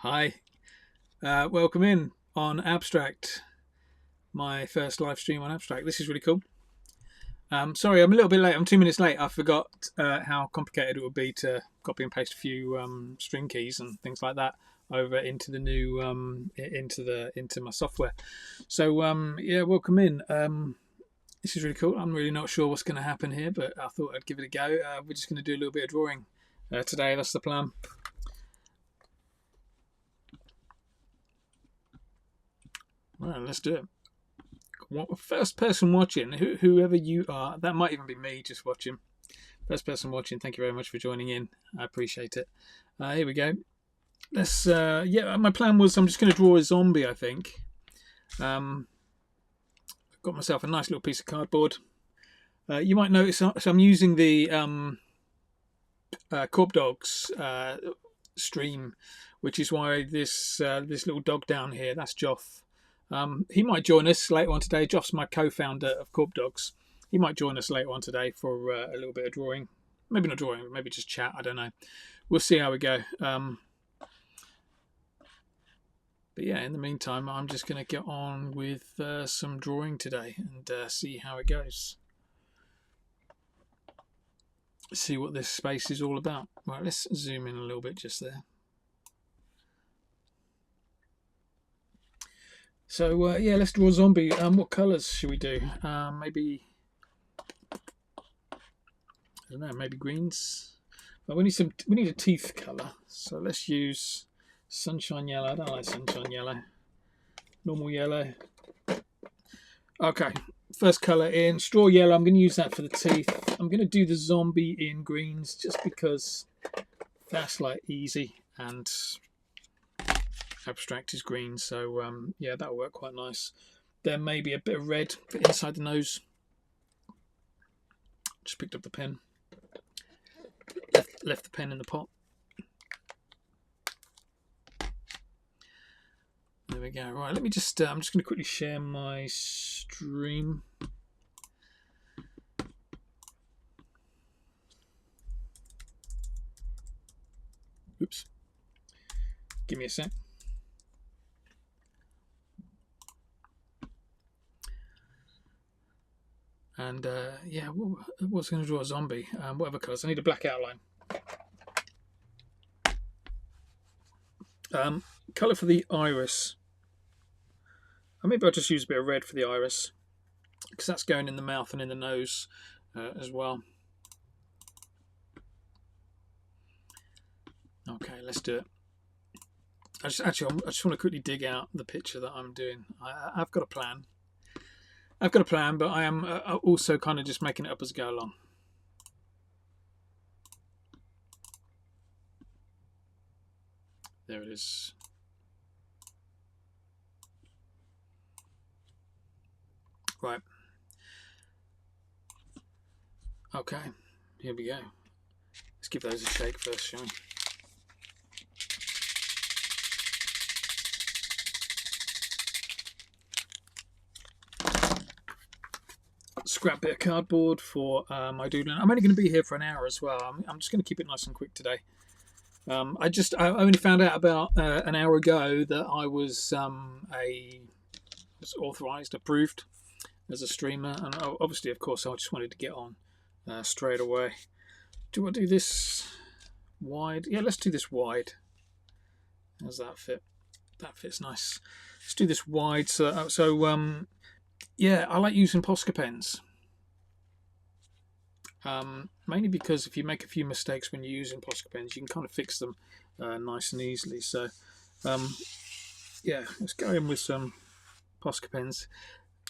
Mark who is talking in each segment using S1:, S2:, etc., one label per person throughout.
S1: Hi, welcome in on Abstract, my first live stream on Abstract. This is really cool. Sorry, I'm a little bit late. I'm 2 minutes late. I forgot how complicated it would be to copy and paste a few string keys and things like that over into the new into my software. So yeah, welcome in. This is really cool. I'm really not sure what's going to happen here, but I thought I'd give it a go. We're just going to do a little bit of drawing today. That's the plan. Well, let's do it. First person watching, whoever you are, that might even be me just watching. First person watching, thank you very much for joining in. I appreciate it. Here we go. Let's. Yeah, my plan was I'm just going to draw a zombie. I think. I've got myself a nice little piece of cardboard. You might notice so I'm using the Korp dogs stream, which is why this little dog down here, that's Joff. He might join us later on today. Joff's my co-founder of Korp Dogs. He might join us later on today for a little bit of drawing. Maybe not drawing, maybe just chat. I don't know. We'll see how we go. But yeah, in the meantime, I'm just going to get on with some drawing today and see how it goes. See what this space is all about. Right, let's zoom in a little bit just there. So yeah, let's draw a zombie. What colours should we do? Maybe, I don't know, maybe greens. But we need a teeth colour. So let's use sunshine yellow. I don't like sunshine yellow. Normal yellow. Okay, first colour in straw yellow. I'm going to use that for the teeth. I'm going to do the zombie in greens just because that's like easy and abstract is green, so yeah, that'll work quite nice. There may be a bit of red for inside the nose. Just picked up the pen, left the pen in the pot. There we go. Right, let me just I'm just going to quickly share my stream. Oops, give me a sec. And yeah, what's going to draw a zombie? Whatever colours. I need a black outline. Colour for the iris. Maybe I'll just use a bit of red for the iris because that's going in the mouth and in the nose as well. Okay, let's do it. I just want to quickly dig out the picture that I'm doing. I've got a plan. But I am also kind of just making it up as I go along. There it is. Right. Okay, here we go. Let's give those a shake first, shall we? Scrap bit of cardboard for my doodling. I'm only going to be here for an hour as well. I'm just going to keep it nice and quick today. I only found out about an hour ago that I was authorized, approved as a streamer, and obviously, of course, I just wanted to get on straight away. Do I do this wide? Yeah, let's do this wide. How's that fit? That fits nice. Let's do this wide. So yeah, I like using Posca pens. Mainly because if you make a few mistakes when you're using Posca pens, you can kind of fix them nice and easily. So yeah, let's go in with some Posca pens.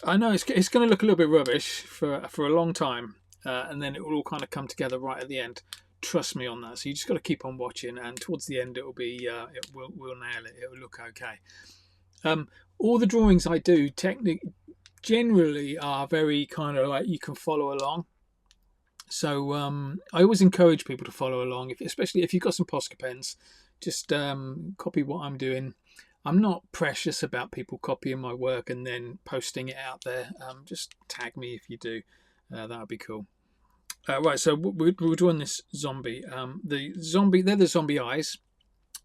S1: I know it's going to look a little bit rubbish for a long time, and then it will all kind of come together right at the end. Trust me on that. So you just got to keep on watching, and towards the end, it will be we'll nail it. It will look okay. All the drawings I do generally are very kind of like you can follow along. So I always encourage people to follow along, especially if you've got some Posca pens. Just copy what I'm doing. I'm not precious about people copying my work and then posting it out there. Just tag me if you do. That would be cool. Right, so we're drawing this zombie. They're the zombie eyes.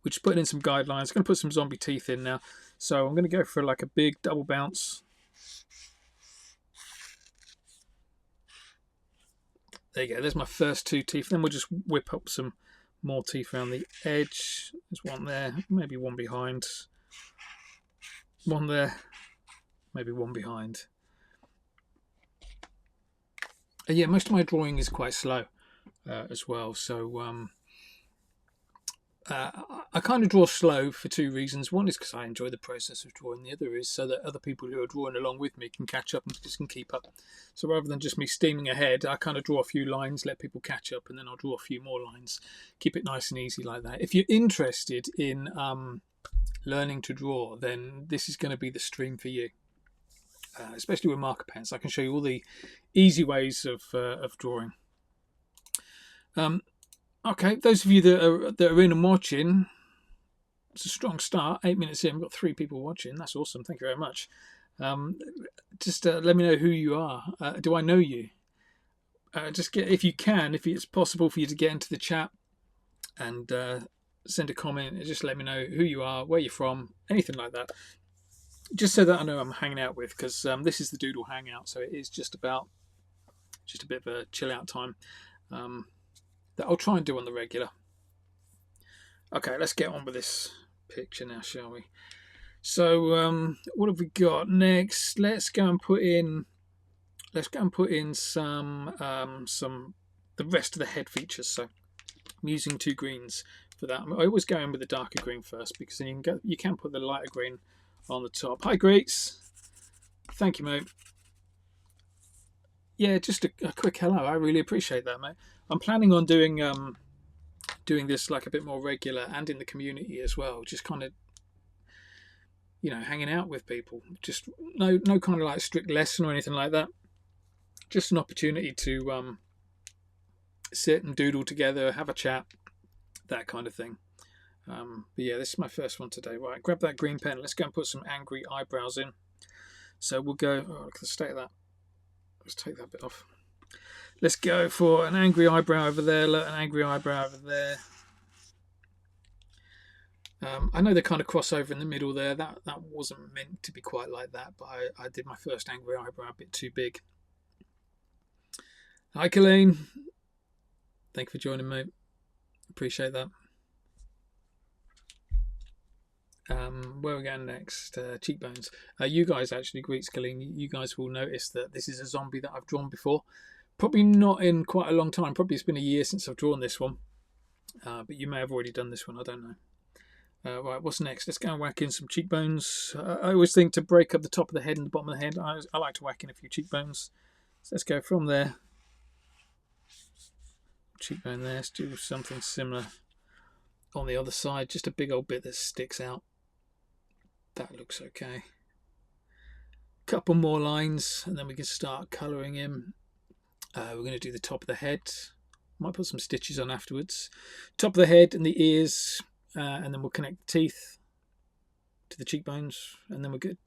S1: We're just putting in some guidelines. I'm going to put some zombie teeth in now. So I'm going to go for like a big double bounce. There you go. There's my first 2 teeth. Then we'll just whip up some more teeth around the edge. There's one there, maybe one behind. One there, maybe one behind. And yeah, most of my drawing is quite slow as well. So I kind of draw slow for 2 reasons. One is because I enjoy the process of drawing. The other is so that other people who are drawing along with me can catch up and just can keep up. So rather than just me steaming ahead, I kind of draw a few lines, let people catch up, and then I'll draw a few more lines. Keep it nice and easy like that. If you're interested in learning to draw, then this is going to be the stream for you, especially with marker pens. I can show you all the easy ways of drawing. Okay, those of you that are in and watching, it's a strong start. 8 minutes in, we've got 3 people watching. That's awesome. Thank you very much. Just let me know who you are. Do I know you? Just get, if you can, if it's possible for you to get into the chat and send a comment. Just let me know who you are, where you're from, anything like that. Just so that I know I'm hanging out with, because this is the Doodle Hangout, so it is just a bit of a chill out time. That I'll try and do on the regular. Okay, let's get on with this picture now, shall we? So what have we got next? Let's go and put in some the rest of the head features. So I'm using 2 greens for that. I always go in with the darker green first, because then you can put the lighter green on the top. Hi Greets, thank you mate. Yeah, just a quick hello. I really appreciate that, mate. I'm planning on doing this like a bit more regular and in the community as well. Just kind of, hanging out with people. Just no kind of like strict lesson or anything like that. Just an opportunity to sit and doodle together, have a chat, that kind of thing. But yeah, this is my first one today. Right, grab that green pen. Let's go and put some angry eyebrows in. So we'll go. Oh, look at the state of that. Let's take that bit off. Let's go for an angry eyebrow over there, an angry eyebrow over there. I know they kind of cross over in the middle there. That wasn't meant to be quite like that, but I did my first angry eyebrow a bit too big. Hi, Colleen. Thank you for joining, mate. Appreciate that. Where are we going next? Cheekbones. You guys actually, greets, Colleen. You guys will notice that this is a zombie that I've drawn before. Probably not in quite a long time. Probably it's been a year since I've drawn this one. But you may have already done this one. I don't know. Right, what's next? Let's go and whack in some cheekbones. I always think to break up the top of the head and the bottom of the head, I like to whack in a few cheekbones. So let's go from there. Cheekbone there. Let's do something similar on the other side. Just a big old bit that sticks out. That looks okay. Couple more lines and then we can start colouring in. We're going to do the top of the head. Might put some stitches on afterwards. Top of the head and the ears, and then we'll connect the teeth to the cheekbones, and then we're good.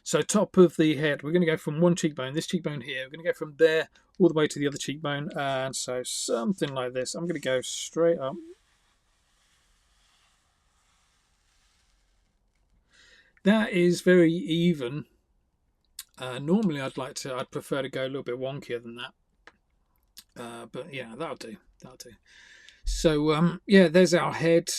S1: So top of the head, we're going to go from one cheekbone, this cheekbone here. We're going to go from there all the way to the other cheekbone, and so something like this. I'm going to go straight up. That is very even. Normally I'd prefer to go a little bit wonkier than that. But yeah, that'll do. So yeah, there's our head.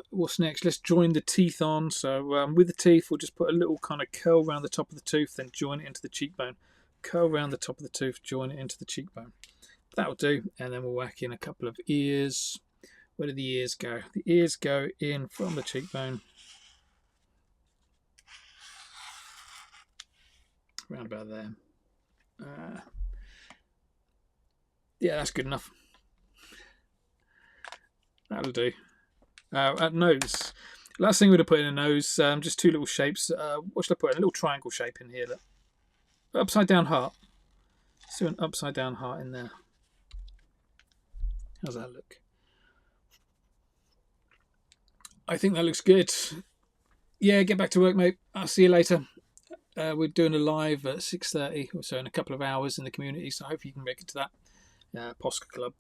S1: What's next? Let's join the teeth on. So with the teeth, we'll just put a little kind of curl around the top of the tooth, then join it into the cheekbone. Curl around the top of the tooth, join it into the cheekbone. That'll do. And then we'll whack in a couple of ears. Where do the ears go? The ears go in from the cheekbone. Around about there. Yeah, that's good enough. That'll do. Nose. Last thing we're going to put in a nose, just 2 little shapes. What should I put in? A little triangle shape in here. Look. Upside down heart. Let's do an upside down heart in there. How's that look? I think that looks good. Yeah, get back to work, mate. I'll see you later. We're doing a live at 6:30 or so in a couple of hours in the community, so I hope you can make it to that Posca Club.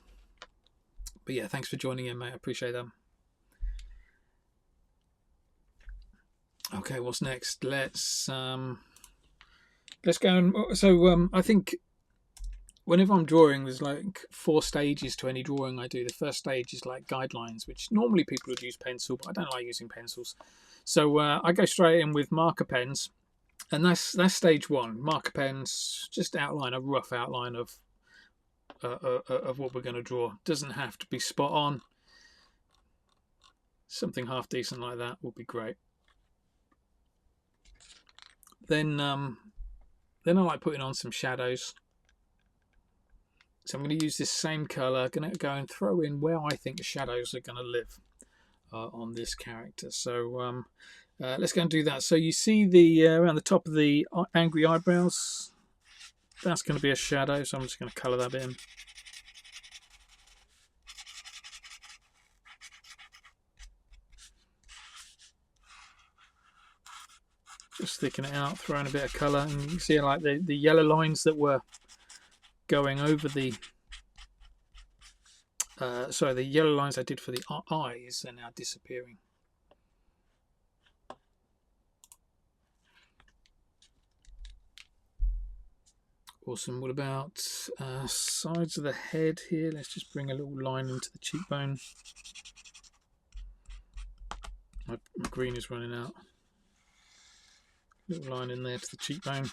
S1: But yeah, thanks for joining in, mate. I appreciate that. Okay, what's next? Let's go and I think whenever I'm drawing, there's like 4 stages to any drawing I do. The first stage is like guidelines, which normally people would use pencil, but I don't like using pencils. So I go straight in with marker pens, and that's stage 1. Marker pens, just outline a rough outline of what we're going to draw. Doesn't have to be spot on. Something half decent like that would be great. Then I like putting on some shadows. So I'm going to use this same colour. Going to go and throw in where I think the shadows are going to live on this character. So let's go and do that. So you see the around the top of the angry eyebrows. That's going to be a shadow. So I'm just going to colour that in. Just thicking it out, throwing a bit of colour, and you can see like the yellow lines that were going over the the yellow lines I did for the eyes are now disappearing. Awesome. What about sides of the head here? Let's just bring a little line into the cheekbone. My green is running out. Little line in there to the cheekbone.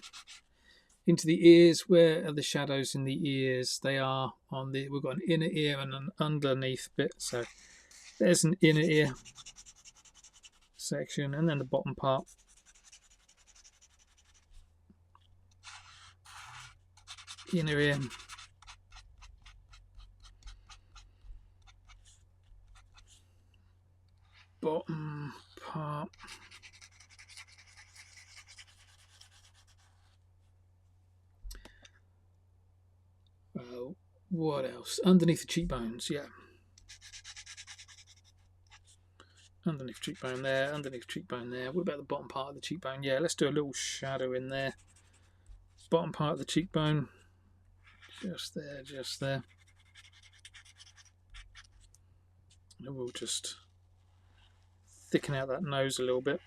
S1: Into the ears. Where are the shadows in the ears? They are on the. We've got an inner ear and an underneath bit. So there's an inner ear section, and then the bottom part. Inner ear. Bottom part. What else? Underneath the cheekbones, yeah. Underneath cheekbone there, underneath cheekbone there. What about the bottom part of the cheekbone? Yeah, let's do a little shadow in there. Bottom part of the cheekbone. Just there, just there. And we'll just thicken out that nose a little bit.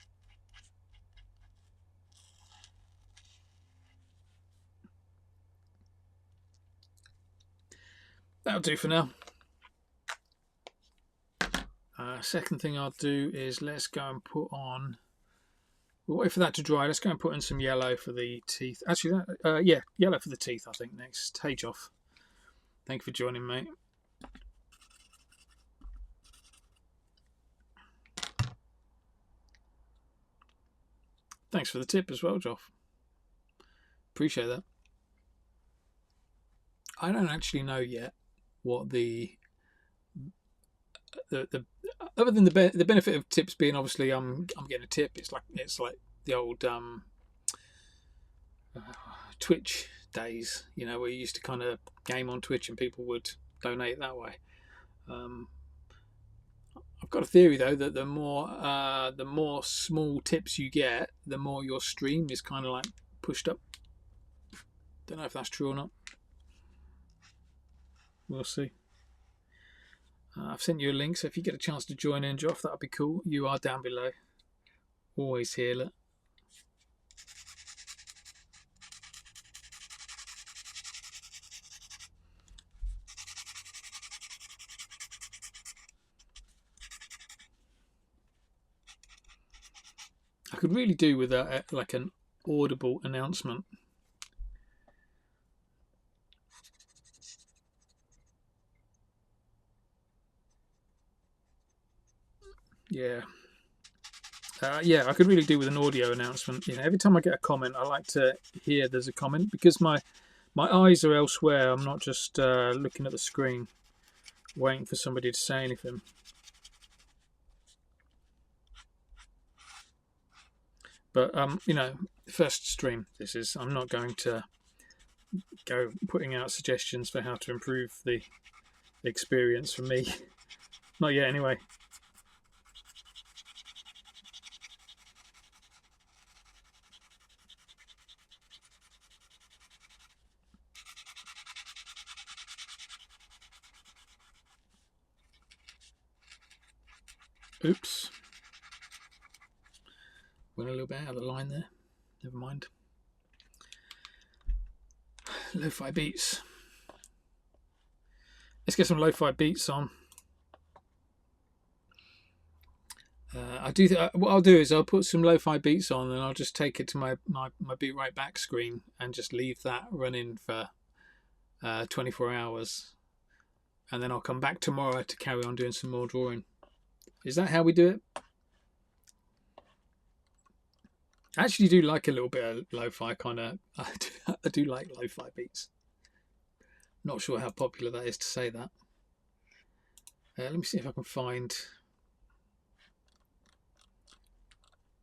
S1: That'll do for now. Second thing I'll do is let's go and put on. We'll wait for that to dry. Let's go and put in some yellow for the teeth. Actually, yeah, yellow for the teeth, I think, next. Tage off. Thank you for joining, mate. Thanks for the tip as well, Joff. Appreciate that. I don't actually know yet what the other than the benefit of tips being obviously I'm getting a tip. It's like the old Twitch days, you know, where you used to kind of game on Twitch and people would donate that way. I've got a theory though that the more small tips you get, the more your stream is kind of like pushed up. Don't know if that's true or not. We'll see. I've sent you a link, so if you get a chance to join in, Joff, that'd be cool. You are down below. Always here, look. I could really do with like an audible announcement. Yeah. Yeah, I could really do with an audio announcement. You know, every time I get a comment, I like to hear there's a comment because my eyes are elsewhere. I'm not just looking at the screen, waiting for somebody to say anything. But you know, first stream this is. I'm not going to go putting out suggestions for how to improve the experience for me. Not yet, anyway. Oops. went a little bit out of the line there. Never mind. Lo-fi beats. Let's get some lo-fi beats on. What I'll do is I'll put some lo-fi beats on, and I'll just take it to my Beat Right Back screen and just leave that running for 24 hours, and then I'll come back tomorrow to carry on doing some more drawing. Is that how we do it? I actually do like a little bit of lo-fi kind of. I do like lo-fi beats. Not sure how popular that is to say that. Let me see if I can find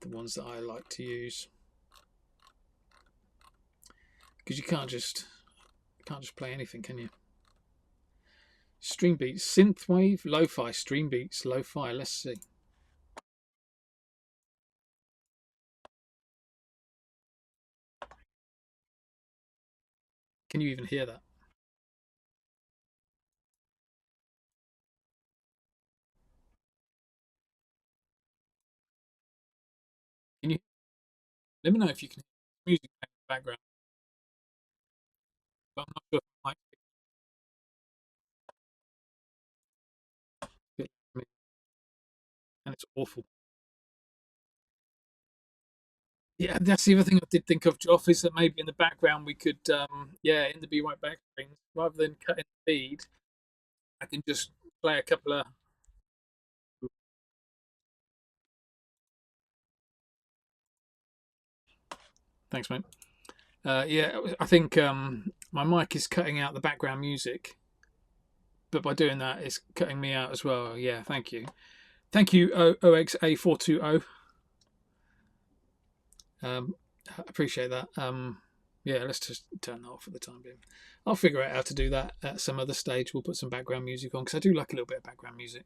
S1: the ones that I like to use, because you can't just play anything, can you? Stream beats, synthwave, lo-fi, stream beats, lo-fi. Let's see. Can you even hear that? Can you? Let me know if you can hear music in the background. But I'm not sure if I might be, and it's awful. Yeah, that's the other thing I did think of, Joff, is that maybe in the background we could, in the Be Right Back screens, rather than cutting the feed, I can just play a couple of. Thanks, mate. Yeah, I think my mic is cutting out the background music, but by doing that, it's cutting me out as well. Yeah, thank you. Thank you, OXA420. Appreciate that. Yeah, let's just turn that off for the time being. I'll figure out how to do that at some other stage. We'll put some background music on, because I do like a little bit of background music.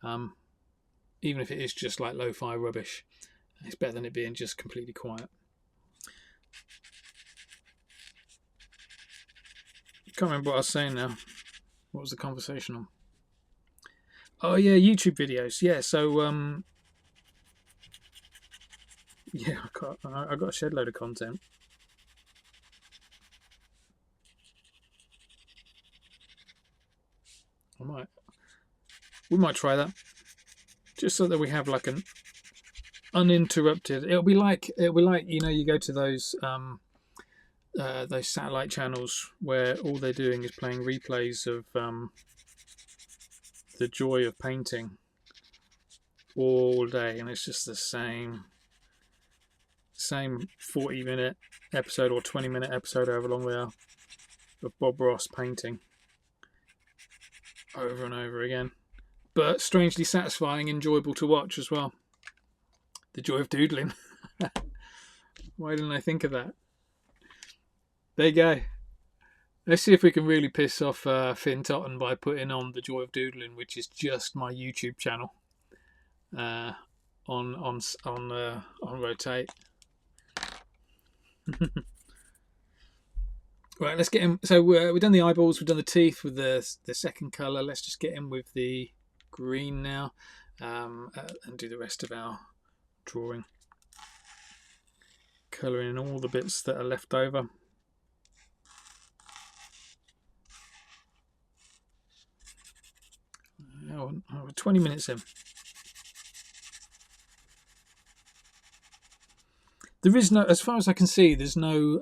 S1: Even if it is just like lo-fi rubbish, it's better than it being just completely quiet. Can't remember what I was saying now. What was the conversation on? Oh yeah, YouTube videos. Yeah, so yeah, I got a shed load of content. We might try that, just so that we have like an uninterrupted. It'll be like you go to those satellite channels where all they're doing is playing replays of the joy of painting all day, and it's just the same 40-minute episode or 20-minute episode, however long they are, of Bob Ross painting over and over again, but strangely satisfying, enjoyable to watch as well. The joy of doodling. Why didn't I think of that? There you go. Let's see if we can really piss off Finn Totten by putting on the joy of doodling, which is just my YouTube channel, on rotate. Right, let's get him. So we've done the eyeballs, we've done the teeth with the second colour. Let's just get in with the green now, and do the rest of our drawing. Colouring in all the bits that are left over. Oh, we're 20 minutes in. There is no, as far as I can see, there's no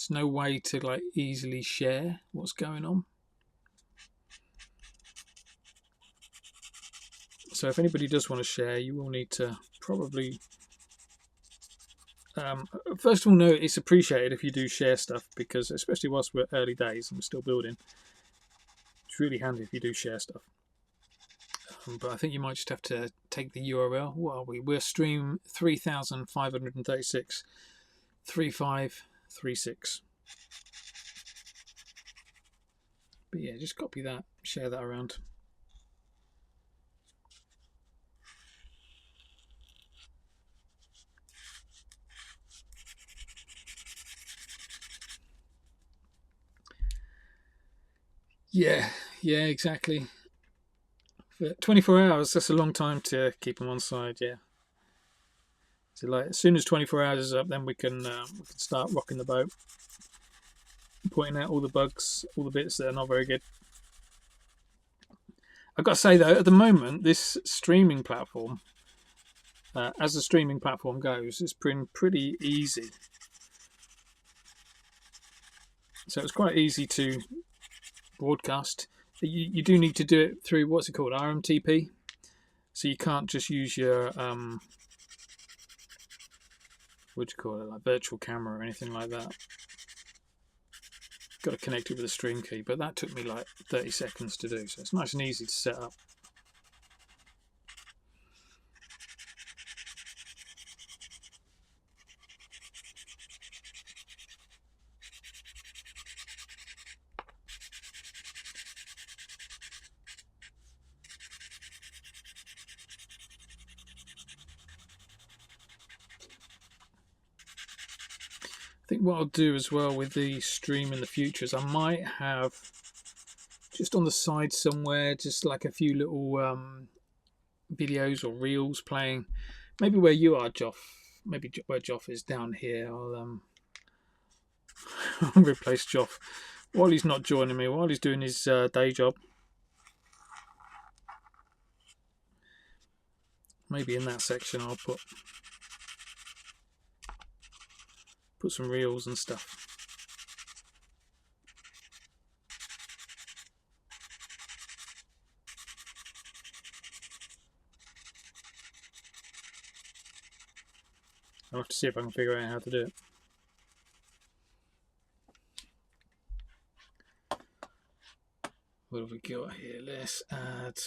S1: way to like easily share what's going on. So if anybody does want to share, you will need to probably first of all, no, it's appreciated if you do share stuff, because especially whilst we're early days and we're still building, it's really handy if you do share stuff. But I think you might just have to take the URL. What are we? We're stream 3536 3536. But yeah, just copy that, share that around. Yeah, exactly. For 24 hours, that's a long time to keep them on side, yeah. So like as soon as 24 hours is up, then we can start rocking the boat, pointing out all the bugs, all the bits that are not very good. I've got to say though, at the moment, this streaming platform, as the streaming platform goes, it's been pretty easy. So it's quite easy to broadcast. You do need to do it through, what's it called, RMTP. So you can't just use your what do you call it, like virtual camera or anything like that. Got to connect it with a stream key, but that took me like 30 seconds to do, so it's nice and easy to set up. I think what I'll do as well with the stream in the future is I might have just on the side somewhere just like a few little videos or reels playing, maybe where you are, Joff, maybe where Joff is down here. I'll replace Joff while he's not joining me, while he's doing his day job. Maybe in that section I'll put some reels and stuff. I'll have to see if I can figure out how to do it. What have we got here? Let's add.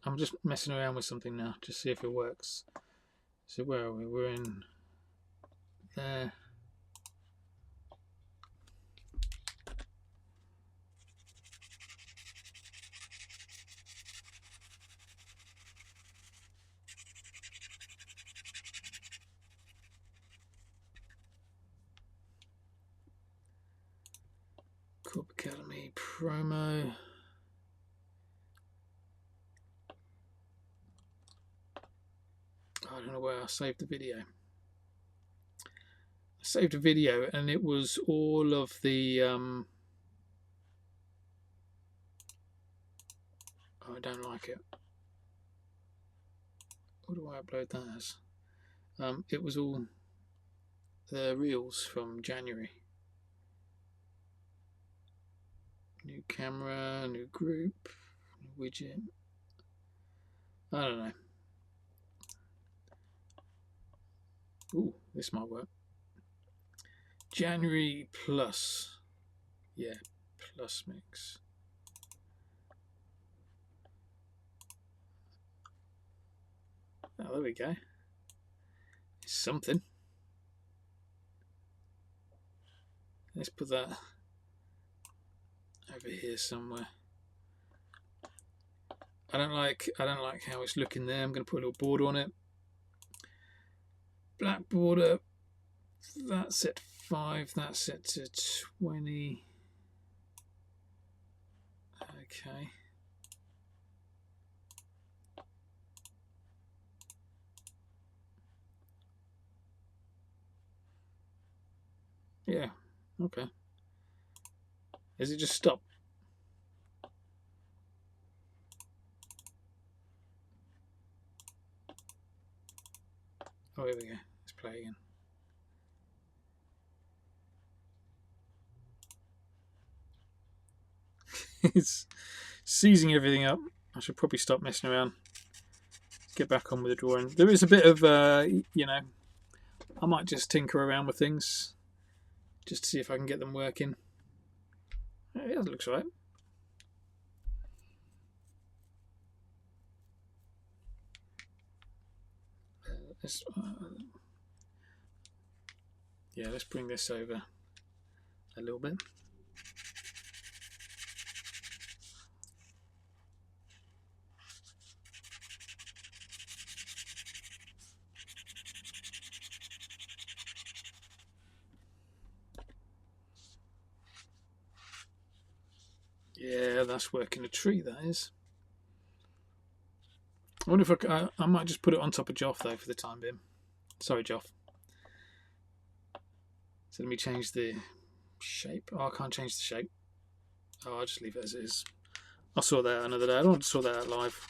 S1: I'm just messing around with something now, just see if it works. So where are we? We're in there. Korp Academy promo. I don't know where I saved the video. I saved a video and it was all of the oh, I don't like it. What do I upload that as? It was all the reels from January. New camera, new group, new widget. I don't know. Ooh, this might work. January plus. Yeah, plus mix. Oh, there we go. It's something. Let's put that over here somewhere. I don't like how it's looking there. I'm going to put a little border on it. Black border. That's set 5. That's set to 20. Okay. Yeah. Okay. Is it just stop? Oh, here we go. Let's play again. It's seizing everything up. I should probably stop messing around. Get back on with the drawing. There is a bit of, you know, I might just tinker around with things just to see if I can get them working. Yeah, that looks right. Yeah, let's bring this over a little bit. Yeah, that's working a treat, that is. I wonder if I might just put it on top of Joff, though, for the time being. Sorry, Joff. So let me change the shape. Oh, I can't change the shape. Oh, I'll just leave it as it is. I'll sort that out another day. I don't want to sort that out live.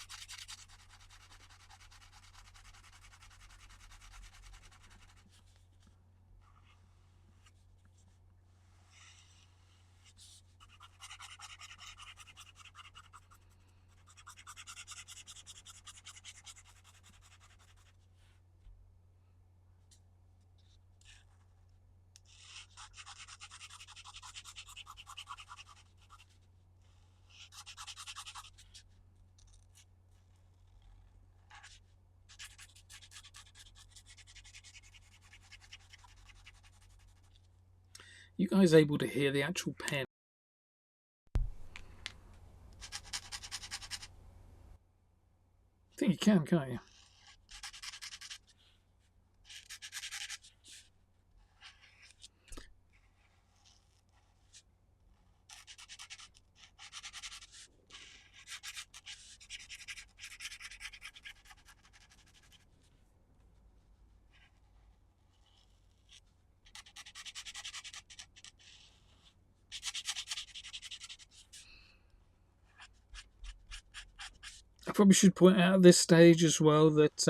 S1: You guys able to hear the actual pen? I think you can, can't you? I probably should point out at this stage as well that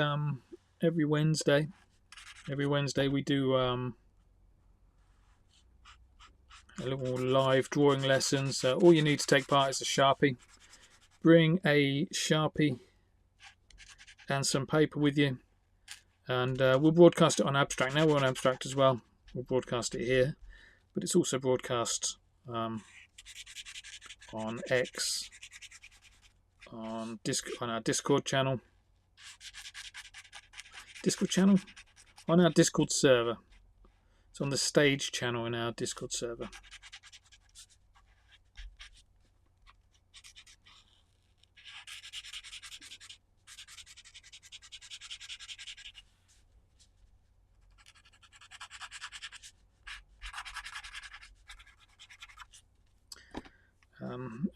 S1: every Wednesday we do a little live drawing lesson. So all you need to take part is a Sharpie. Bring a Sharpie and some paper with you, and we'll broadcast it on Abstract. Now we're on Abstract as well. We'll broadcast it here, but it's also broadcast on X, on our Discord channel, on our Discord server. It's on the stage channel in our Discord server.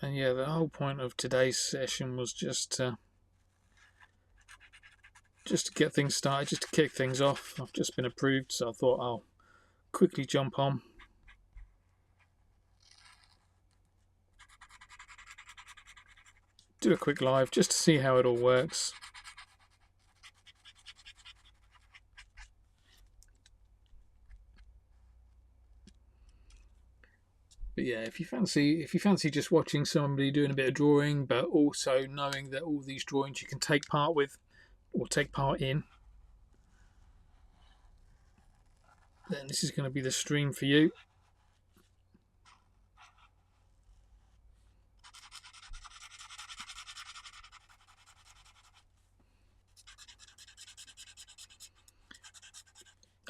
S1: And yeah, the whole point of today's session was just to get things started, just to kick things off. I've just been approved, so I thought I'll quickly jump on. Do a quick live just to see how it all works. But yeah, if you fancy just watching somebody doing a bit of drawing, but also knowing that all these drawings you can take part with or take part in, then this is going to be the stream for you.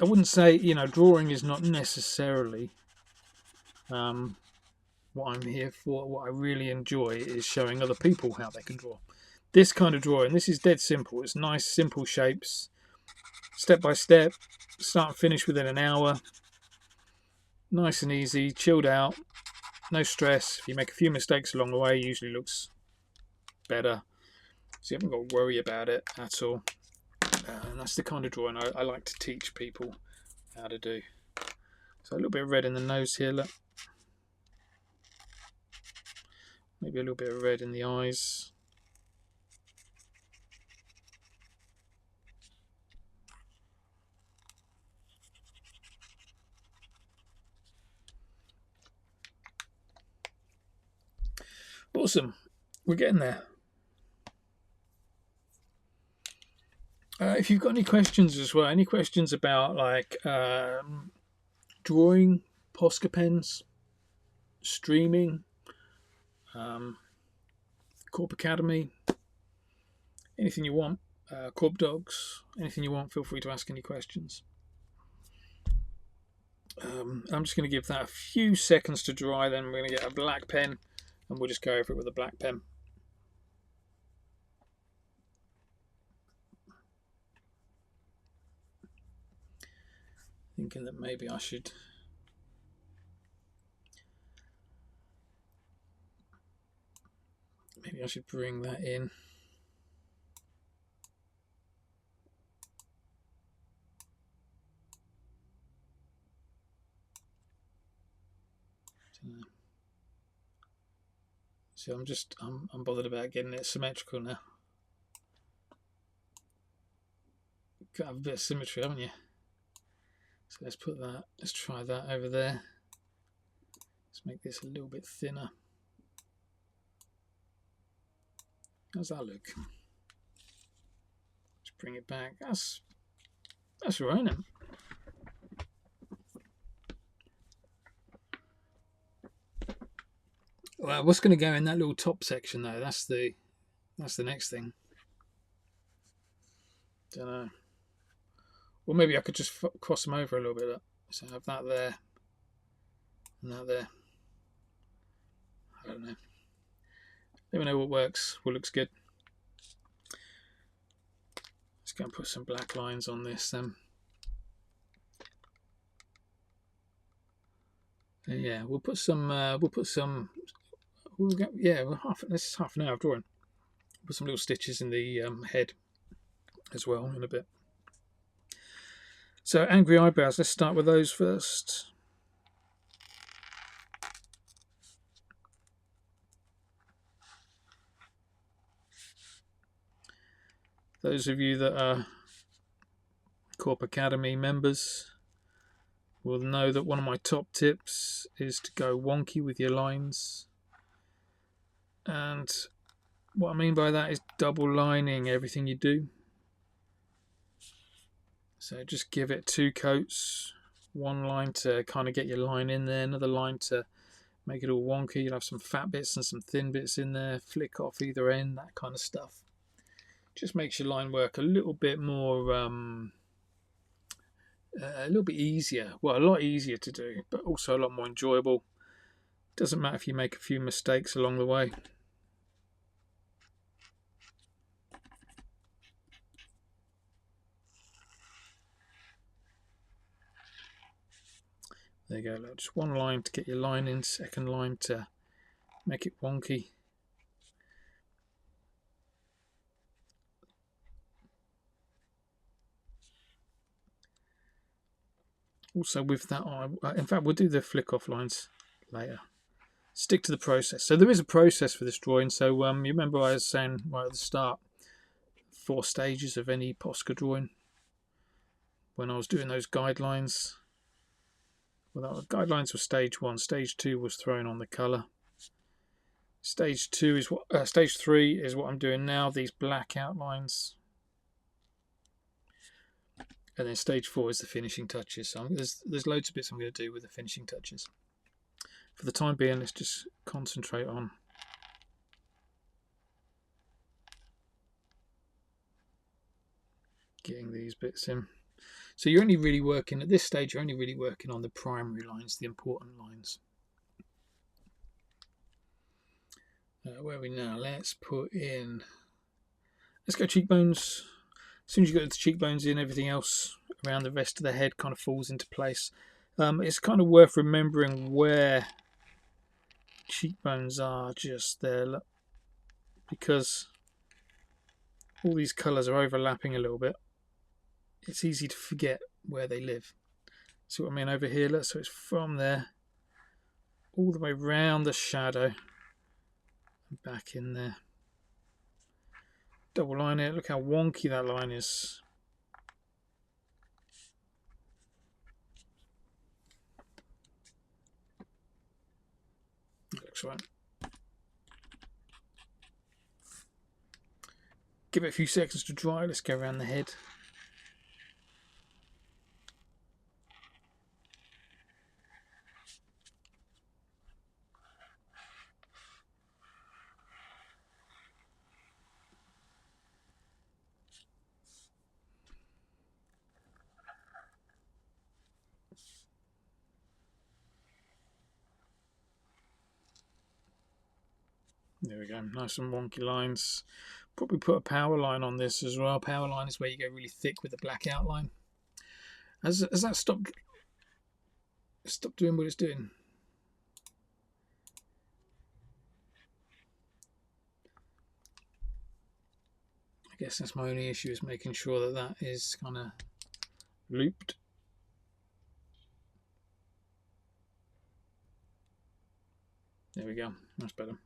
S1: I wouldn't say, drawing is not necessarily what I'm here for. What I really enjoy is showing other people how they can draw. This kind of drawing, this is dead simple. It's nice, simple shapes, step by step, start and finish within an hour. Nice and easy, chilled out, no stress. If you make a few mistakes along the way, it usually looks better. So you haven't got to worry about it at all. And that's the kind of drawing I like to teach people how to do. So a little bit of red in the nose here, look. Maybe a little bit of red in the eyes. Awesome, we're getting there. If you've got any questions as well, any questions about like drawing, Posca pens, streaming, Korp Academy, anything you want, Korp Dogs, anything you want, feel free to ask any questions. I'm just going to give that a few seconds to dry, then we're going to get a black pen and we'll just go over it with a black pen. Thinking that maybe I should Maybe I should bring that in. So I'm bothered about getting it symmetrical now. Got to have a bit of symmetry, haven't you? So let's put that, let's try that over there. Let's make this a little bit thinner. How's that look? Let's bring it back. That's right, isn't it? Well, what's going to go in that little top section though? That's the next thing. Don't know. Or maybe I could just cross them over a little bit. So have that there and that there. I don't know. Let me know what works, what looks good. Let's go and put some black lines on this then. And yeah, we'll put some. This is half an hour of drawing. Put some little stitches in the head as well in a bit. So angry eyebrows. Let's start with those first. Those of you that are Korp Academy members will know that one of my top tips is to go wonky with your lines. And what I mean by that is double lining everything you do. So just give it 2 coats, one line to kind of get your line in there, another line to make it all wonky. You'll have some fat bits and some thin bits in there, flick off either end, that kind of stuff. Just makes your line work a little bit more, a little bit easier. Well, a lot easier to do, but also a lot more enjoyable. Doesn't matter if you make a few mistakes along the way. There you go, look, just one line to get your line in, second line to make it wonky. Also with that, in fact we'll do the flick off lines later. Stick to the process. So there is a process for this drawing. So you remember I was saying right at the start, 4 stages of any Posca drawing when I was doing those guidelines. Well, the guidelines were stage 1. Stage 2 was throwing on the colour. Stage 2 is what. Stage 3 is what I'm doing now. These black outlines. And then stage 4 is the finishing touches. So there's loads of bits I'm going to do with the finishing touches. For the time being, let's just concentrate on getting these bits in. So you're only really working, at this stage, you're only really working on the primary lines, the important lines. Where are we now? Let's go cheekbones. As soon as you get the cheekbones in, everything else around the rest of the head kind of falls into place. It's kind of worth remembering where cheekbones are just there, look, because all these colours are overlapping a little bit. It's easy to forget where they live. See what I mean over here? Look, so it's from there all the way round the shadow and back in there. Double line it. Look how wonky that line is. That looks right. Give it a few seconds to dry. Let's go around the head. There we go, nice and wonky lines. Probably put a power line on this as well. Power line is where you go really thick with the black outline. Has that stopped doing what it's doing? guess that's my only issue, is making sure that that is kind of looped. There we go, that's better.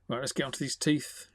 S1: Right, let's get onto these teeth.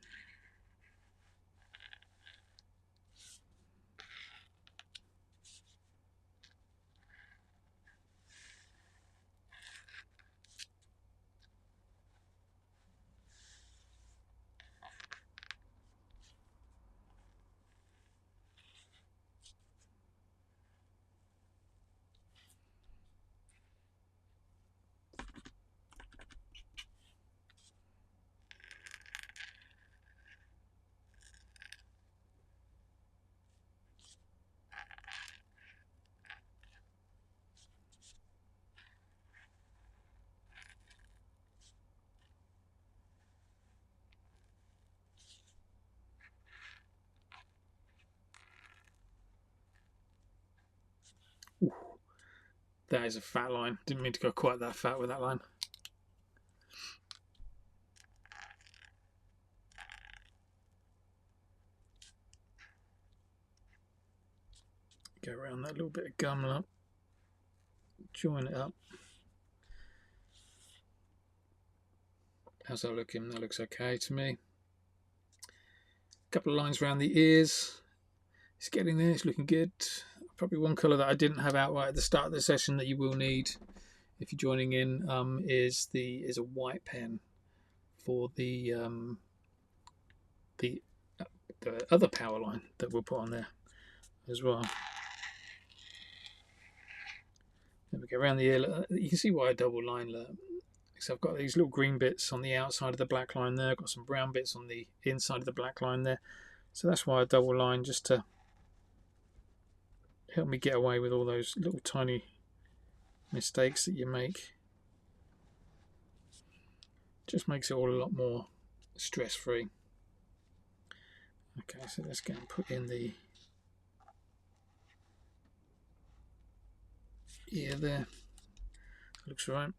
S1: Ooh, that is a fat line. Didn't mean to go quite that fat with that line. Go around that little bit of gum lump, join it up. How's that looking? That looks okay to me. A couple of lines around the ears. It's getting there, it's looking good. Probably one colour that I didn't have out right at the start of the session that you will need if you're joining in is a white pen for the other power line that we'll put on there as well. Then we go around the ear. You can see why I double line that. So I've got these little green bits on the outside of the black line there. I've got some brown bits on the inside of the black line there. So that's why I double line, just to help me get away with all those little tiny mistakes that you make. Just makes it all a lot more stress-free. Okay, so let's go and put in the ear there. Looks right.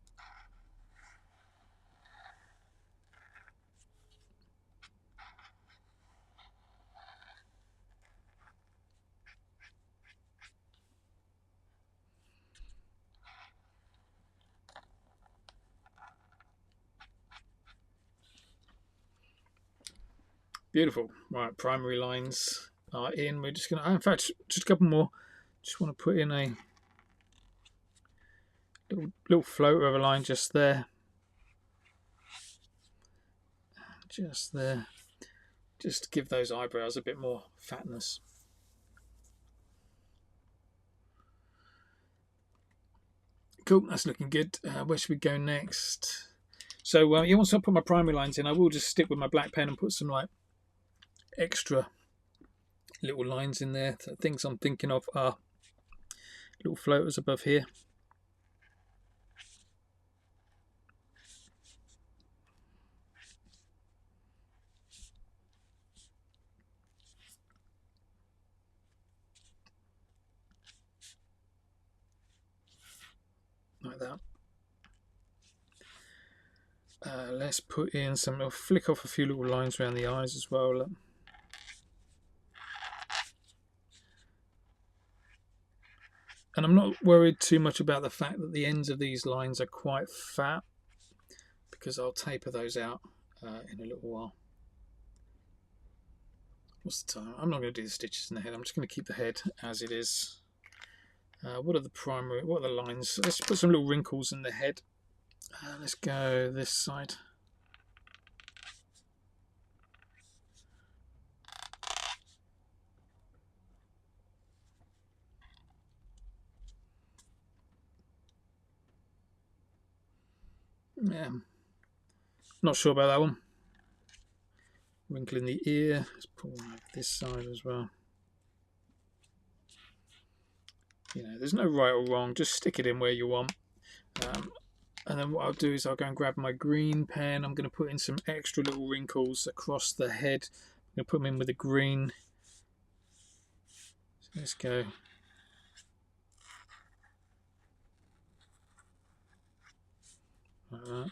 S1: Beautiful. Right, primary lines are in. We're just going to, in fact, just a couple more. Just want to put in a little floater of a line just there. Just there. Just to give those eyebrows a bit more fatness. Cool, that's looking good. Where should we go next? So yeah, once I put my primary lines in, I will just stick with my black pen and put some like extra little lines in there. The things I'm thinking of are little floaters above here. Like that. Let's put in some, I'll flick off a few little lines around the eyes as well. Look. And I'm not worried too much about the fact that the ends of these lines are quite fat, because I'll taper those out in a little while. What's the time? I'm not going to do the stitches in the head. I'm just going to keep the head as it is. What are the lines? Let's put some little wrinkles in the head. Let's go this side. Yeah, not sure about that one. Wrinkle in the ear. Let's put one over this side as well. You know, there's no right or wrong. Just stick it in where you want. And then what I'll do is I'll go and grab my green pen. I'm going to put in some extra little wrinkles across the head. I'm going to put them in with the green. So let's go. Like that.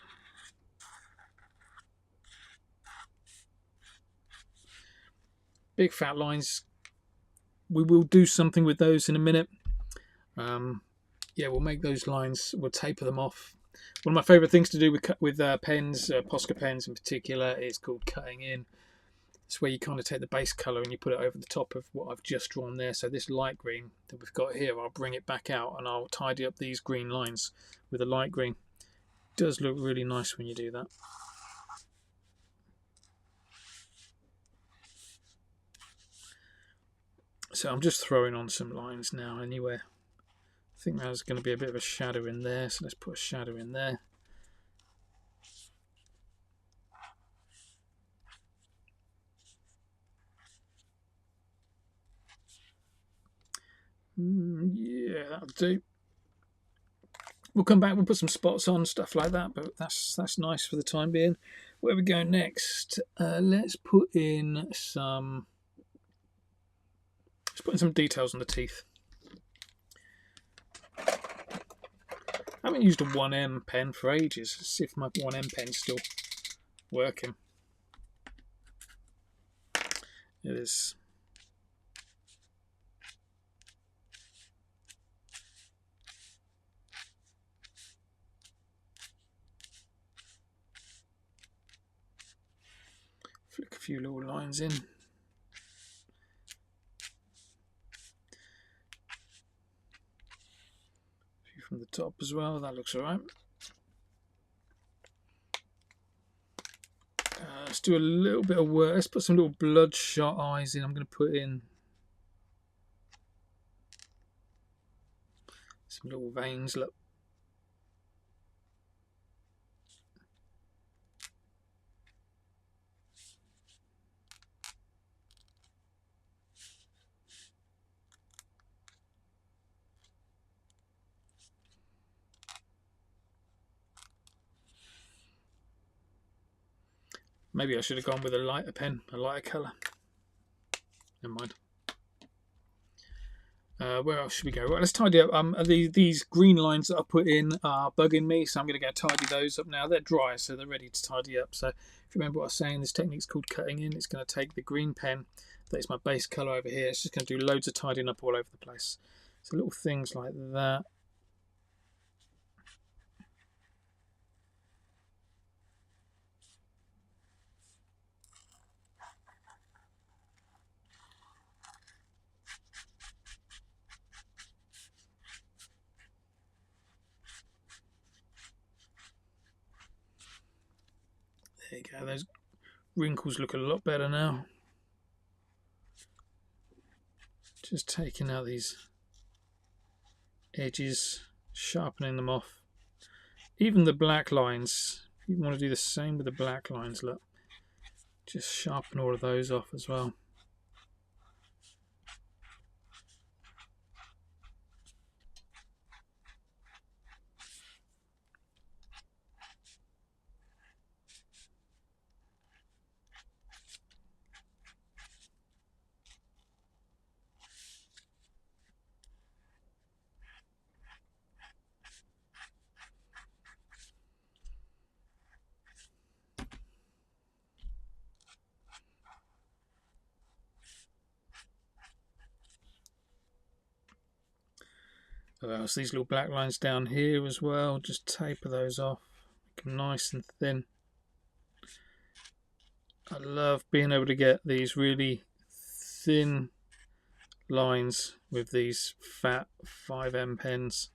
S1: big fat lines. We will do something with those in a minute. Yeah, we'll make those lines, we'll taper them off. One of my favourite things to do with pens, Posca pens in particular, is called cutting in. It's where you kind of take the base colour and you put it over the top of what I've just drawn there. So this light green that we've got here, I'll bring it back out and I'll tidy up these green lines with a light green. It does look really nice when you do that. So I'm just throwing on some lines now anywhere. I think there's going to be a bit of a shadow in there, so let's put a shadow in there. Yeah, that'll do. We'll come back, we'll put some spots on, stuff like that, but that's nice for the time being. Where are we going next? Let's put in some details on the teeth. I haven't used a 1M pen for ages. Let's see if my 1M pen's still working. It is. Flick a few little lines in. From the top as well, that looks alright. Let's do a little bit of work. Let's put some little bloodshot eyes in. I'm going to put in some little veins. Look. Maybe I should have gone with a lighter pen, a lighter colour. Never mind. Where else should we go? Right, let's tidy up. These green lines that I put in are bugging me, so I'm going to go tidy those up now. They're dry, so they're ready to tidy up. So if you remember what I was saying, this technique's called cutting in. It's going to take the green pen, that is my base colour over here. It's just going to do loads of tidying up all over the place. So little things like that. There you go, those wrinkles look a lot better now. Just taking out these edges, sharpening them off. Even the black lines, you want to do the same with the black lines, look. Just sharpen all of those off as well. So these little black lines down here as well, just taper those off, make them nice and thin. I love being able to get these really thin lines with these fat 5M pens.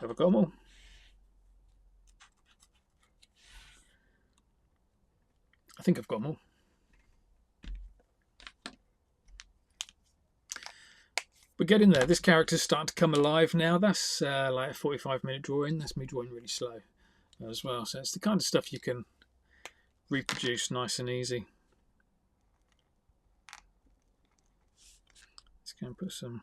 S1: Have I got them all? I think I've got them all. We're getting there. This character's starting to come alive now. That's like a 45-minute drawing. That's me drawing really slow as well. So it's the kind of stuff you can reproduce nice and easy. Let's go and put some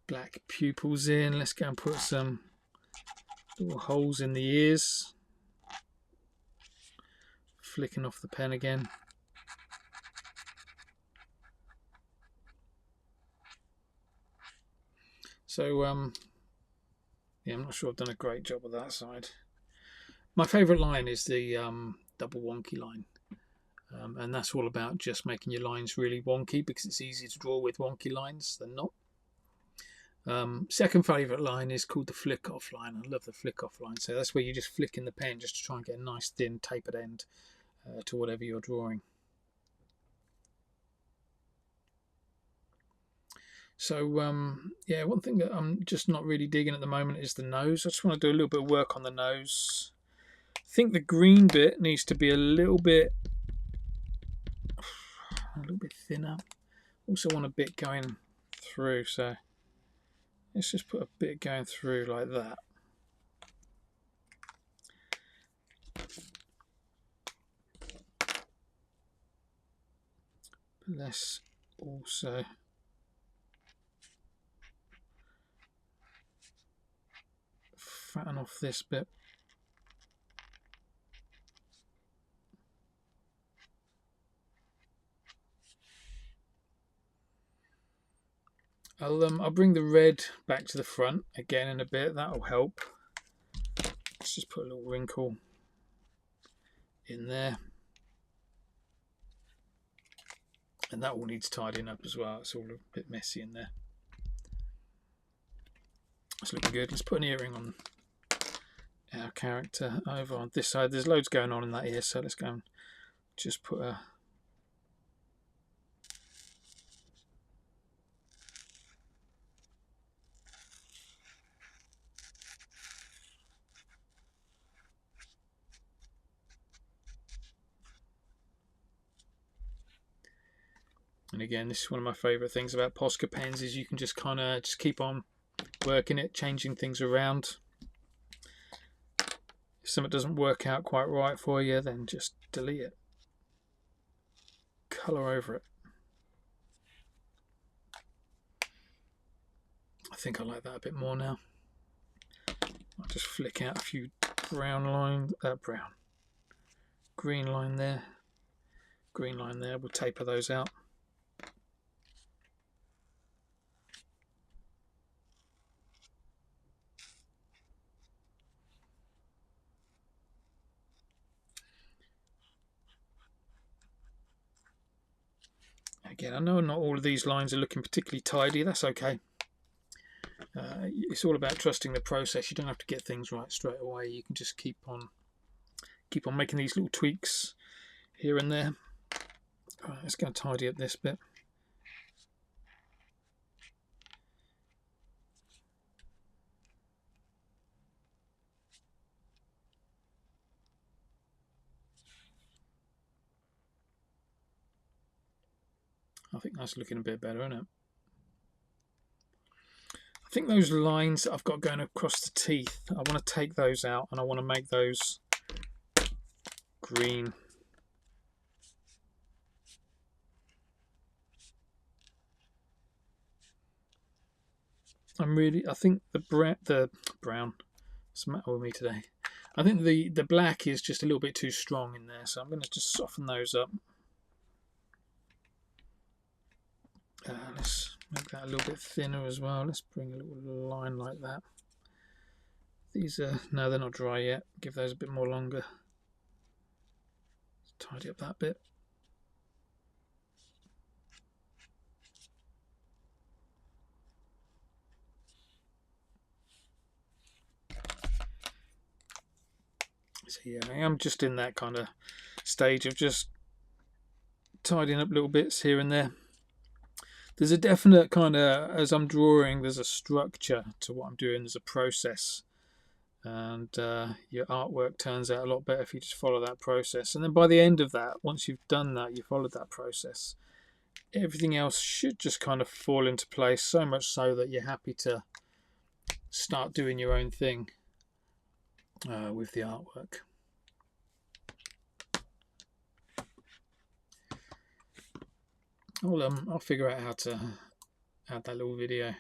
S1: black pupils in. Let's go and put some little holes in the ears. Flicking off the pen again. So yeah, I'm not sure I've done a great job of that side. My favourite line is the double wonky line. And that's all about just making your lines really wonky, because it's easier to draw with wonky lines than not. Second favourite line is called the flick off line. I love the flick off line. So that's where you just flick in the pen just to try and get a nice thin tapered end to whatever you're drawing. So yeah, one thing that I'm just not really digging at the moment is the nose. I just want to do a little bit of work on the nose. I think the green bit needs to be a little bit thinner. Also want a bit going through, so let's just put a bit going through like that. But let's also fatten off this bit. I'll bring the red back to the front again in a bit. That'll help. Let's just put a little wrinkle in there, and that all needs tidying up as well. It's all a bit messy in there. It's looking good. Let's put an earring on our character over on this side. There's loads going on in that ear, so let's go and just put a and again, this is one of my favourite things about Posca pens, is you can just kind of just keep on working it, changing things around. If something doesn't work out quite right for you, then just delete it. Colour over it. I think I like that a bit more now. I'll just flick out a few green line there, green line there. We'll taper those out. Again, I know not all of these lines are looking particularly tidy. That's okay. It's all about trusting the process. You don't have to get things right straight away. You can just keep on making these little tweaks here and there. Right, let's go and tidy up this bit. I think that's looking a bit better, isn't it? I think those lines that I've got going across the teeth, I want to take those out and I want to make those green. I think the brown, what's the matter with me today? I think the black is just a little bit too strong in there, so I'm going to just soften those up. Let's make that a little bit thinner as well. Let's bring a little line like that. These are, no, they're not dry yet. Give those a bit more longer. Let's tidy up that bit. So yeah, I am just in that kind of stage of just tidying up little bits here and there. There's a definite kind of, as I'm drawing, there's a structure to what I'm doing. There's a process, and your artwork turns out a lot better if you just follow that process. And then by the end of that, once you've done that, you followed that process, everything else should just kind of fall into place, so much so that you're happy to start doing your own thing with the artwork. I'll figure out how to add that little video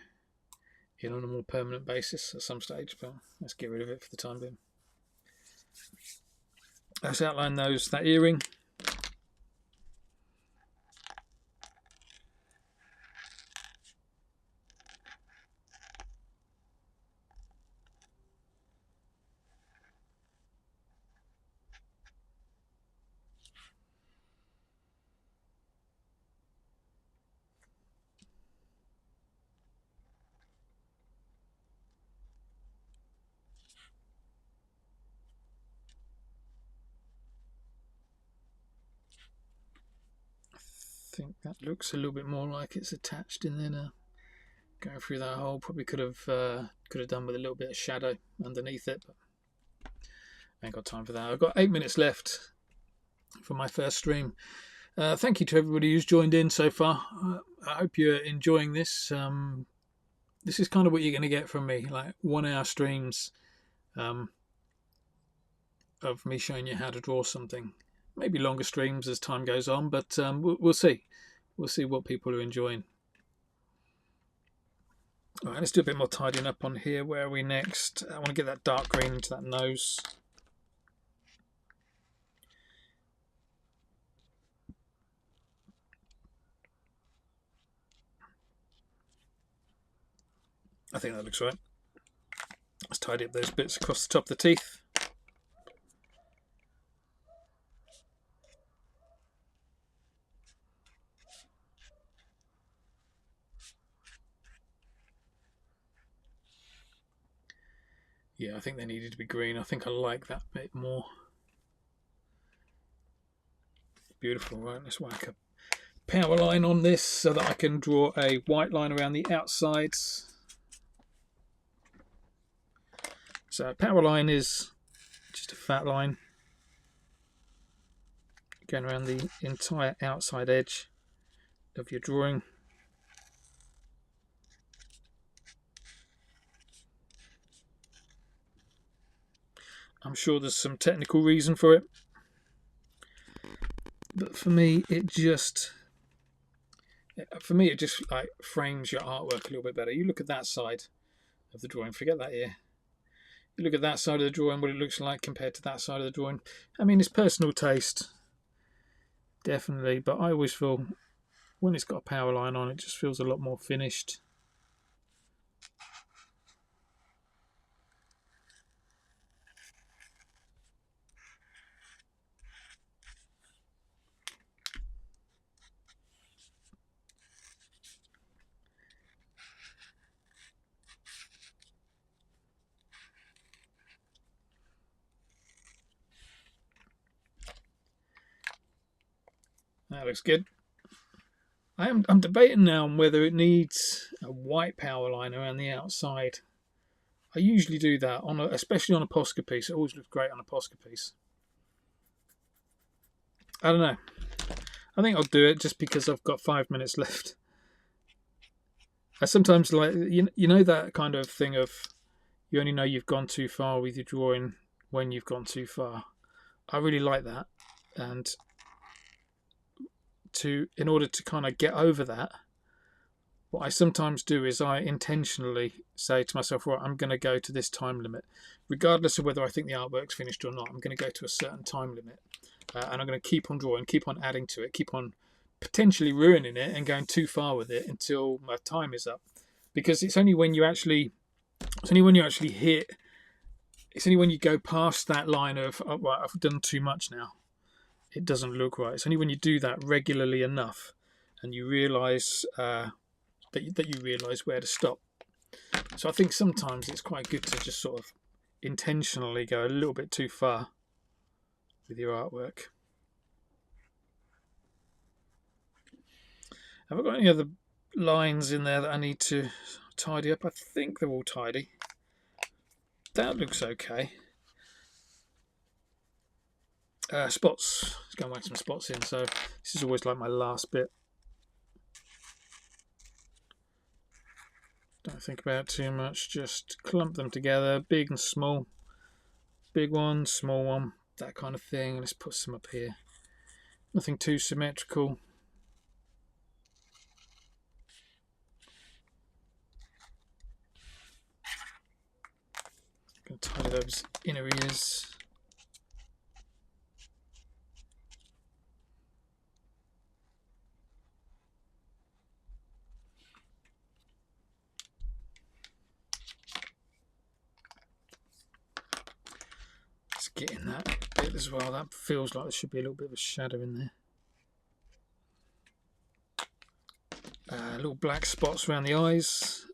S1: in on a more permanent basis at some stage, but let's get rid of it for the time being. Let's outline that earring. think that looks a little bit more like it's attached in there now. Going through that hole, probably could have done with a little bit of shadow underneath it, but I ain't got time for that. I've got 8 minutes left for my first stream. Thank you to everybody who's joined in so far. I hope you're enjoying this. This is kind of what you're going to get from me, like 1 hour streams of me showing you how to draw something. Maybe longer streams as time goes on, but we'll see. We'll see what people are enjoying. All right, let's do a bit more tidying up on here. Where are we next? I want to get that dark green into that nose. I think that looks right. Let's tidy up those bits across the top of the teeth. Yeah, I think they needed to be green. I think I like that bit more. Beautiful, right? Let's whack a power line on this so that I can draw a white line around the outsides. So power line is just a fat line going around the entire outside edge of your drawing. I'm sure there's some technical reason for it, but for me it just like frames your artwork a little bit better. You look at that side of the drawing, forget that ear. You look at that side of the drawing, what it looks like compared to that side of the drawing. I mean, it's personal taste, definitely, but I always feel when it's got a power line on, it just feels a lot more finished. That looks good. I'm debating now on whether it needs a white power line around the outside. I usually do that, especially on a Posca piece. It always looks great on a Posca piece. I don't know. I think I'll do it just because I've got 5 minutes left. I sometimes like, you know that kind of thing of you only know you've gone too far with your drawing when you've gone too far. I really like that, and in order to kind of get over that, what I sometimes do is I intentionally say to myself, right, I'm going to go to this time limit, regardless of whether I think the artwork's finished or not. I'm going to go to a certain time limit, and I'm going to keep on drawing, keep on adding to it, keep on potentially ruining it and going too far with it until my time is up. Because it's only when you actually hit, it's only when you go past that line of, oh, right, I've done too much now, it doesn't look right. It's only when you do that regularly enough and you realise that you realise where to stop. So I think sometimes it's quite good to just sort of intentionally go a little bit too far with your artwork. Have I got any other lines in there that I need to tidy up? I think they're all tidy. That looks okay. Spots. Let's go and whack some spots in. So this is always like my last bit. Don't think about it too much. Just clump them together, big and small. Big one, small one, that kind of thing. Let's put some up here. Nothing too symmetrical. Going to tidy those inner ears. Let's get in that bit as well. That feels like there should be a little bit of a shadow in there. Little black spots around the eyes.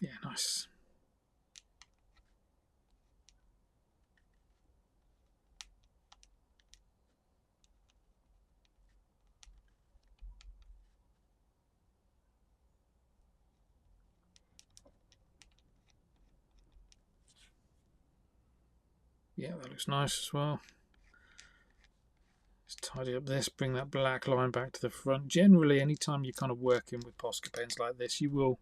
S1: Yeah, nice. Yeah, that looks nice as well. Let's tidy up this, bring that black line back to the front. Generally, anytime you're kind of working with Posca pens like this, you will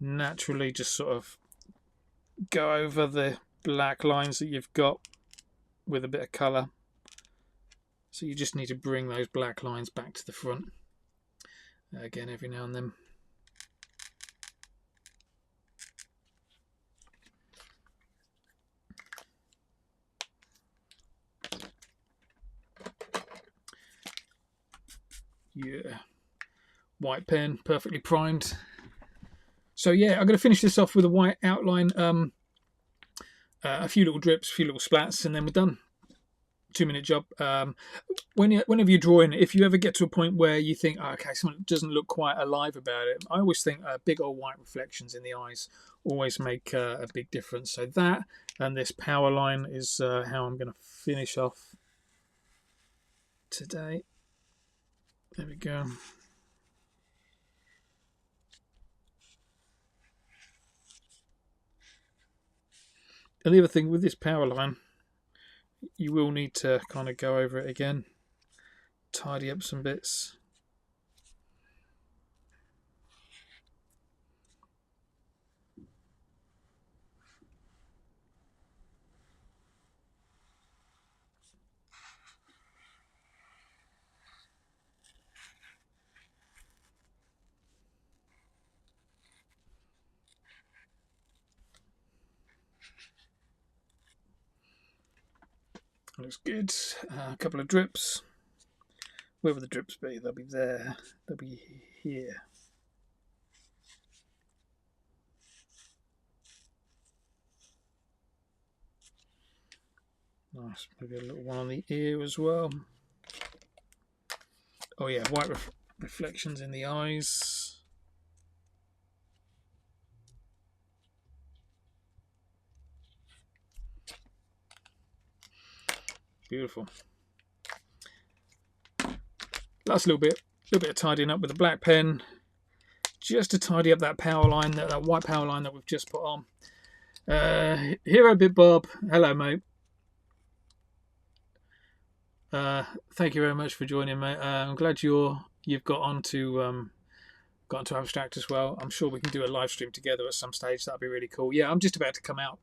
S1: naturally just sort of go over the black lines that you've got with a bit of colour. So you just need to bring those black lines back to the front. Again, every now and then. Yeah, white pen, perfectly primed. So yeah, I'm going to finish this off with a white outline, a few little drips, a few little splats, and then we're done. 2-minute job. Whenever you're drawing, if you ever get to a point where you think, oh, okay, something doesn't look quite alive about it, I always think big old white reflections in the eyes always make a big difference. So that and this power line is how I'm going to finish off today. There we go. And the other thing with this power line, you will need to kind of go over it again, tidy up some bits. Looks good. A couple of drips. Where will the drips be? They'll be there. They'll be here. Nice. Maybe a little one on the ear as well. Oh yeah, white reflections in the eyes. Beautiful. Last little bit of tidying up with a black pen, just to tidy up that power line, that white power line that we've just put on. Hero Bit Bob, hello mate. Thank you very much for joining, mate. I'm glad you've got onto Abstract as well. I'm sure we can do a live stream together at some stage. That'd be really cool. Yeah, I'm just about to come out.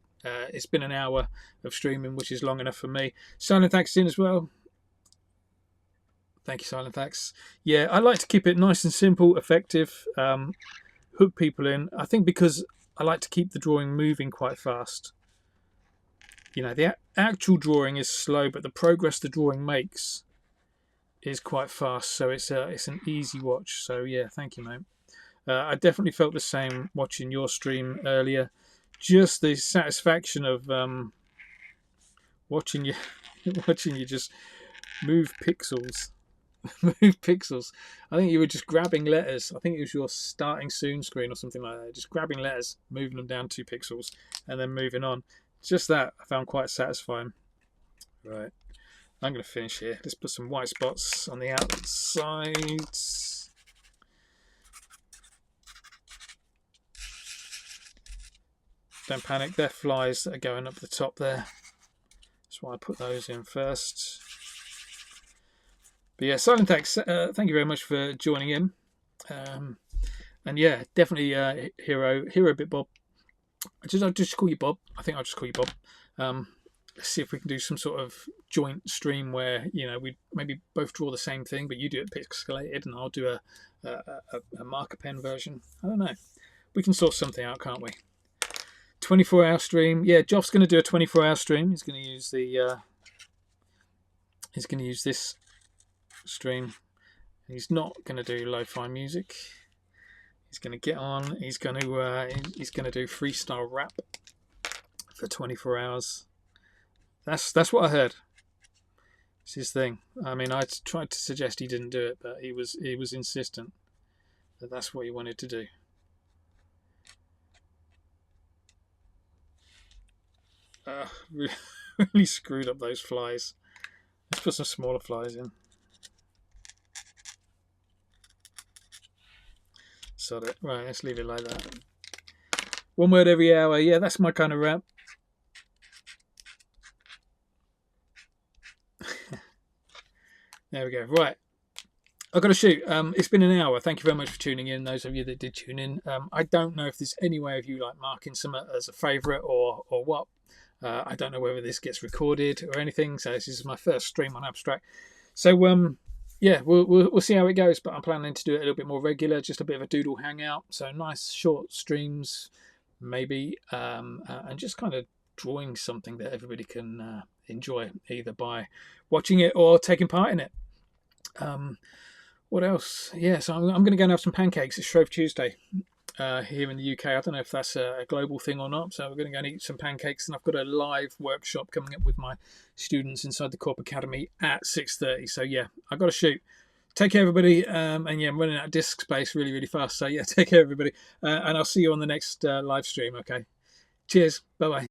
S1: It's been an hour of streaming, which is long enough for me. Silent Thanks in as well. Thank you, Silent Thanks. Yeah, I like to keep it nice and simple, effective, hook people in. I think because I like to keep the drawing moving quite fast. You know, the actual drawing is slow, but the progress the drawing makes is quite fast. So it's an easy watch. So yeah, thank you, mate. I definitely felt the same watching your stream earlier. Just the satisfaction of watching you just move pixels. Move pixels. I think you were just grabbing letters. I think it was your starting soon screen or something like that. Just grabbing letters, moving them down 2 pixels, and then moving on. Just that I found quite satisfying. Right, I'm going to finish here. Let's put some white spots on the outside. Don't panic, they're flies that are going up the top there. That's why I put those in first. But yeah, Silent Thanks, thank you very much for joining in. And yeah, definitely Hero Bit Bob. I'll just call you Bob. I think I'll just call you Bob. Let's see if we can do some sort of joint stream where, you know, we maybe both draw the same thing, but you do it pixelated and I'll do a marker pen version. I don't know. We can sort something out, can't we? 24-hour stream. Yeah, Joff's going to do a 24-hour stream. He's going to use this stream. He's not going to do lo-fi music. He's going to get on. He's going to do freestyle rap for 24 hours. That's what I heard. It's his thing. I mean, I tried to suggest he didn't do it, but he was insistent that that's what he wanted to do. Really screwed up those flies. Let's put some smaller flies in. Sod it. Right, let's leave it like that. 1 word every hour. Yeah, that's my kind of rap. There we go. Right. I've got to shoot. It's been an hour. Thank you very much for tuning in, those of you that did tune in. I don't know if there's any way of you like marking some as a favourite or what. I don't know whether this gets recorded or anything. So this is my first stream on Abstract. So yeah, we'll see how it goes. But I'm planning to do it a little bit more regular, just a bit of a doodle hangout. So nice short streams, maybe, and just kind of drawing something that everybody can enjoy, either by watching it or taking part in it. What else? Yeah, so I'm going to go and have some pancakes. It's Shrove Tuesday here in the UK. I don't know if that's a global thing or not. So we're going to go and eat some pancakes, and I've got a live workshop coming up with my students inside the Korp Academy at 6:30. So yeah, I've got to shoot. Take care, everybody. And yeah, I'm running out of disk space really, really fast. So yeah, take care, everybody. And I'll see you on the next live stream. Okay. Cheers. Bye-bye.